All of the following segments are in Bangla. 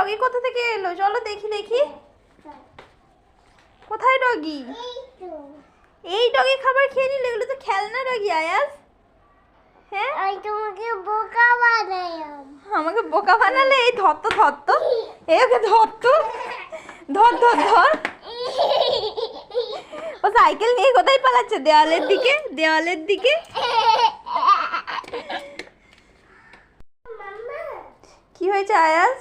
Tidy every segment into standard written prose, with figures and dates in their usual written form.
ডগি কোথা থেকে এলো? চলো দেখি দেখি। কোথায় ডগি? এই ডগি খাবার খেয়ে নিল? এগুলো তো খেলনা ডগি আয়াজ। হ্যাঁ, আমি তোমাকে বোকা বানালাম। আমাকে বোকা বানালে? এই ধর তো, ধর তো, এই ওকে ধর তো, ধর ধর ধর। ও সাইকেল নিয়ে কোথায় পালাচ্ছে? দেওয়ালের দিকে, দেওয়ালের দিকে। কি হয়েছে আয়াজ?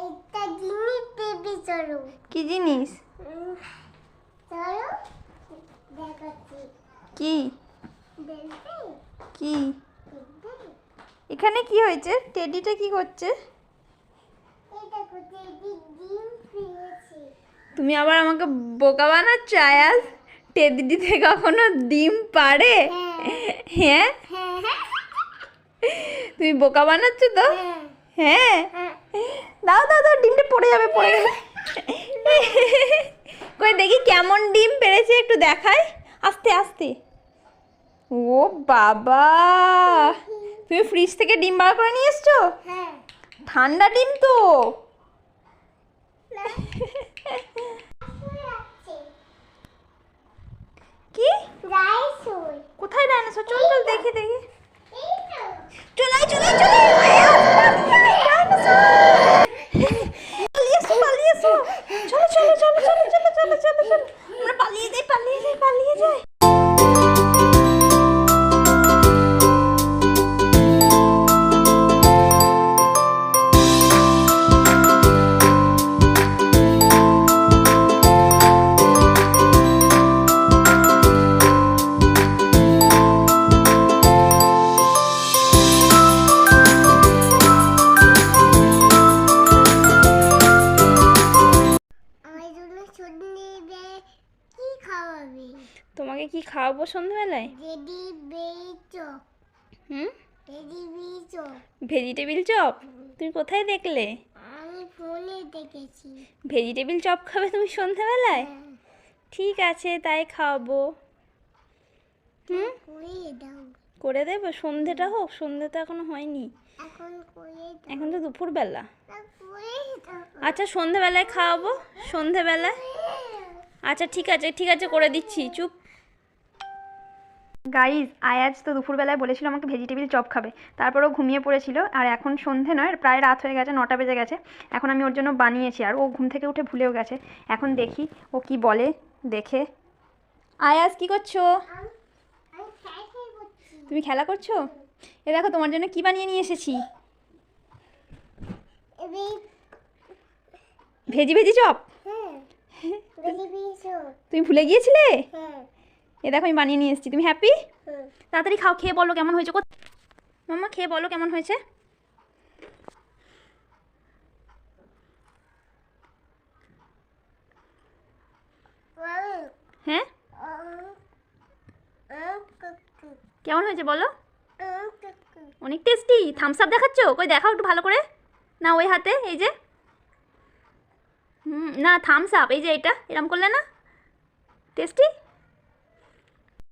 একটা জিনিস দেবি, চলো। কি জিনিস? চলো দেখাচ্ছি। কি দেখবে? কি? দেখবে? এখানে কি হয়েছে? টেডিটা কি করছে? এই দেখো, টেডি ডিম পেয়েছে। তুমি আবার আমাকে বোকা বানাচ্ছ আয়াজ। টেডিতে কখনো ডিম পারে? হ্যাঁ, হ্যাঁ তুমি বোকা বানাচ্ছ তো। হ্যাঁ হ্যাঁ, দাও দাও দাও, ডিমটা পড়ে যাবে, পড়ে যাবে। কই দেখি কেমন ডিম পেরেছে, একটু দেখাই। আস্তে আস্তে। ও বাবা, তুমি ফ্রিজ থেকে ডিম বার করে নিয়ে এসছো? হ্যাঁ। ঠান্ডা ডিম তো। কি? রাইসুই। কোথায় ডাইনোসর? চল চল দেখি দেখি। এই তো। চলাই চলাই চলাই। ডাইনোসর! পালিয়ে এসো, পালিয়ে এসো। চলো চলো চলো চলো চলো চলো চলো চলো। আমরা পালিয়ে যাই, পালিয়ে যাই, পালিয়ে যাই। আমার জন্য সন্ধ্যে কি খাওয়াবি? তোমাকে কি খাওয়াবো সন্ধ্যাবেলায়? রেডি বেচো। হুম, রেডি বেচো। Vegetable chop. তুমি কোথায় দেখলে? আমি ফোনে দেখেছি। ভেজিটেবিল চপ খাবে তুমি সন্ধ্যাবেলায়? হ্যাঁ। ঠিক আছে, তাই খাওয়াবো। হুম, করিয়ে দাও। করে দেবো। সন্ধেটা হোক, সন্ধে তো এখনো হয়নি। এখন করিয়ে দাও। এখন তো দুপুরবেলা। করিয়ে দাও। আচ্ছা, সন্ধেবেলায় খাওয়াবো, সন্ধেবেলায়। আচ্ছা ঠিক আছে, ঠিক আছে, করে দিচ্ছি, চুপ। গাইজ, আয়াজ তো দুপুরবেলায় বলেছিল আমাকে ভেজিটেবিল চপ খাবে, তারপরও ঘুমিয়ে পড়েছিল। আর এখন সন্ধে নয়, প্রায় রাত হয়ে গেছে, 9টা বেজে গেছে। এখন আমি ওর জন্য বানিয়েছি, আর ও ঘুম থেকে উঠে ভুলেও গেছে। এখন দেখি ও কি বলে, দেখে। আয়াজ কি করছো? আমি খাইতে করছি। তুমি খেলা করছো? এ দেখো তোমার জন্য কি বানিয়ে নিয়ে এসেছি। এবার ভেজি ভেজি চপ। হ্যাঁ। রেডি বেচো। তুমি ভুলে গিয়েছিলে? হ্যাঁ। এ দেখো আমি বানিয়ে নিয়ে এসেছি। তুমি হ্যাপি? হ্যাঁ। তাড়াতাড়ি খাও, খেয়ে বলো কেমন হয়েছে। মাম্মা খেয়ে বলো কেমন হয়েছে। হ্যাঁ, কেমন হয়েছে বলো। অনেক টেস্টি। থামস আপ দেখাচ্ছ? কই দেখাও একটু ভালো করে। না ওই হাতে, এই যে। না, থামস আপ, এই যে এটা এরম করলে না টেস্টি।